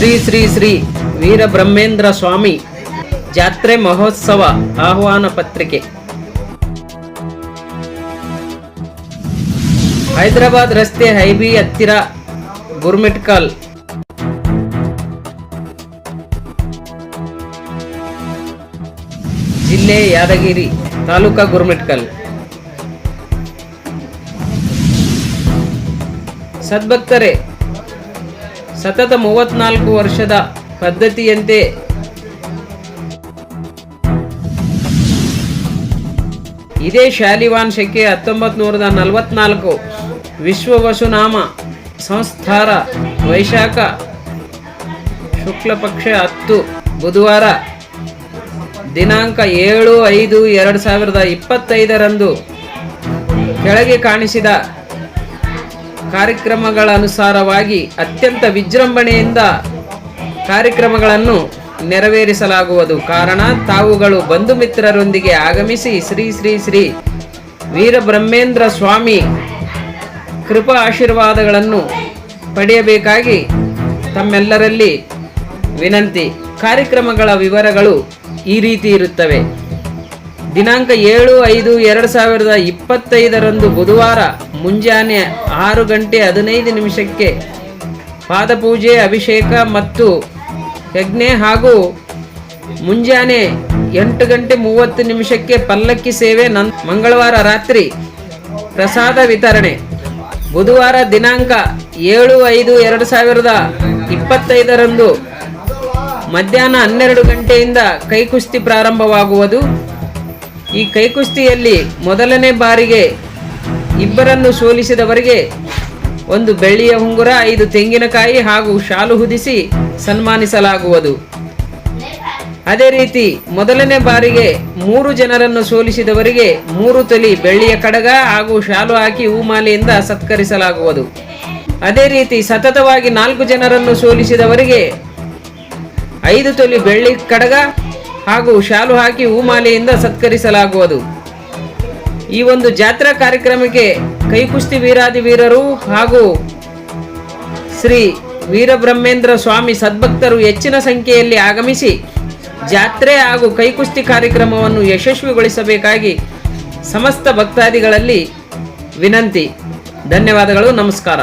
ಶ್ರೀ ಶ್ರೀ ಶ್ರೀ ವೀರಬ್ರಹ್ಮೇಂದ್ರ ಸ್ವಾಮಿ ಜಾತ್ರೆ ಮಹೋತ್ಸವ ಆಹ್ವಾನ ಪತ್ರಿಕೆ. ಹೈದರಾಬಾದ್ ರಸ್ತೆ ಹೈಬಿ ಹತ್ತಿರ ಗುರ್ಮಿಟ್ಕಲ್. ಜಿಲ್ಲೆ ಯಾದಗಿರಿ, ತಾಲೂಕಾ ಗುರ್ಮಿಟ್ಕಲ್. ಸದ್ಭಕ್ತರೇ, ಸತತ 34 ವರ್ಷದ ಪದ್ಧತಿಯಂತೆ ಇದೇ ಶಾಲಿವಾನ್ ಶಕೆ 1944 ವಿಶ್ವವಸುನಾಮ ಸಂಸ್ಥಾರ ವೈಶಾಖ ಶುಕ್ಲ ಪಕ್ಷ 10 ಬುಧವಾರ ದಿನಾಂಕ 7/5/2025 ಕೆಳಗೆ ಕಾಣಿಸಿದ ಕಾರ್ಯಕ್ರಮಗಳನುಸಾರವಾಗಿ ಅತ್ಯಂತ ವಿಜೃಂಭಣೆಯಿಂದ ಕಾರ್ಯಕ್ರಮಗಳನ್ನು ನೆರವೇರಿಸಲಾಗುವುದು. ಕಾರಣ, ತಾವುಗಳು ಬಂಧು ಮಿತ್ರರೊಂದಿಗೆ ಆಗಮಿಸಿ ಶ್ರೀ ಶ್ರೀ ಶ್ರೀ ವೀರಬ್ರಹ್ಮೇಂದ್ರ ಸ್ವಾಮಿ ಕೃಪಾ ಆಶೀರ್ವಾದಗಳನ್ನು ಪಡೆಯಬೇಕಾಗಿ ತಮ್ಮೆಲ್ಲರಲ್ಲಿ ವಿನಂತಿ. ಕಾರ್ಯಕ್ರಮಗಳ ವಿವರಗಳು ಈ ರೀತಿ ಇರುತ್ತವೆ. ದಿನಾಂಕ 7/5/2025 ಬುಧವಾರ ಮುಂಜಾನೆ 6:15 ಪಾದಪೂಜೆ, ಅಭಿಷೇಕ ಮತ್ತು ಯಜ್ಞೆ ಹಾಗೂ ಮುಂಜಾನೆ 8:30 ಪಲ್ಲಕ್ಕಿ ಸೇವೆ. ಮಂಗಳವಾರ ರಾತ್ರಿ ಪ್ರಸಾದ ವಿತರಣೆ. ಬುಧವಾರ ದಿನಾಂಕ 7/5/2025 ಮಧ್ಯಾಹ್ನ 12 ಗಂಟೆಯಿಂದ ಕೈಕುಸ್ತಿ ಪ್ರಾರಂಭವಾಗುವುದು. ಈ ಕೈಕುಸ್ತಿಯಲ್ಲಿ ಮೊದಲನೇ ಬಾರಿಗೆ ಇಬ್ಬರನ್ನು ಸೋಲಿಸಿದವರಿಗೆ 1 ಬೆಳ್ಳಿಯ ಉಂಗುರ, 5 ತೆಂಗಿನಕಾಯಿ ಹಾಗೂ ಶಾಲು ಹೊದಿಸಿ ಸನ್ಮಾನಿಸಲಾಗುವುದು. ಅದೇ ರೀತಿ ಮೊದಲನೇ ಬಾರಿಗೆ 3 ಜನರನ್ನು ಸೋಲಿಸಿದವರಿಗೆ 3 ತೊಲಿ ಬೆಳ್ಳಿಯ ಕಡಗ ಹಾಗೂ ಶಾಲು ಹಾಕಿ ಹೂಮಾಲೆಯಿಂದ ಸತ್ಕರಿಸಲಾಗುವುದು. ಅದೇ ರೀತಿ ಸತತವಾಗಿ 4 ಜನರನ್ನು ಸೋಲಿಸಿದವರಿಗೆ 5 ತೊಲಿ ಬೆಳ್ಳಿ ಕಡಗ ಹಾಗೂ ಶಾಲು ಹಾಕಿ ಹೂಮಾಲೆಯಿಂದ ಸತ್ಕರಿಸಲಾಗುವುದು. ಈ ಒಂದು ಜಾತ್ರಾ ಕಾರ್ಯಕ್ರಮಕ್ಕೆ ಕೈಕುಸ್ತಿ ವೀರಾದಿ ವೀರರು ಹಾಗೂ ಶ್ರೀ ವೀರಬ್ರಹ್ಮೇಂದ್ರ ಸ್ವಾಮಿ ಸದ್ಭಕ್ತರು ಹೆಚ್ಚಿನ ಸಂಖ್ಯೆಯಲ್ಲಿ ಆಗಮಿಸಿ ಜಾತ್ರೆ ಹಾಗೂ ಕೈಕುಸ್ತಿ ಕಾರ್ಯಕ್ರಮವನ್ನು ಯಶಸ್ವಿಗೊಳಿಸಬೇಕಾಗಿ ಸಮಸ್ತ ಭಕ್ತಾದಿಗಳಲ್ಲಿ ವಿನಂತಿ. ಧನ್ಯವಾದಗಳು. ನಮಸ್ಕಾರ.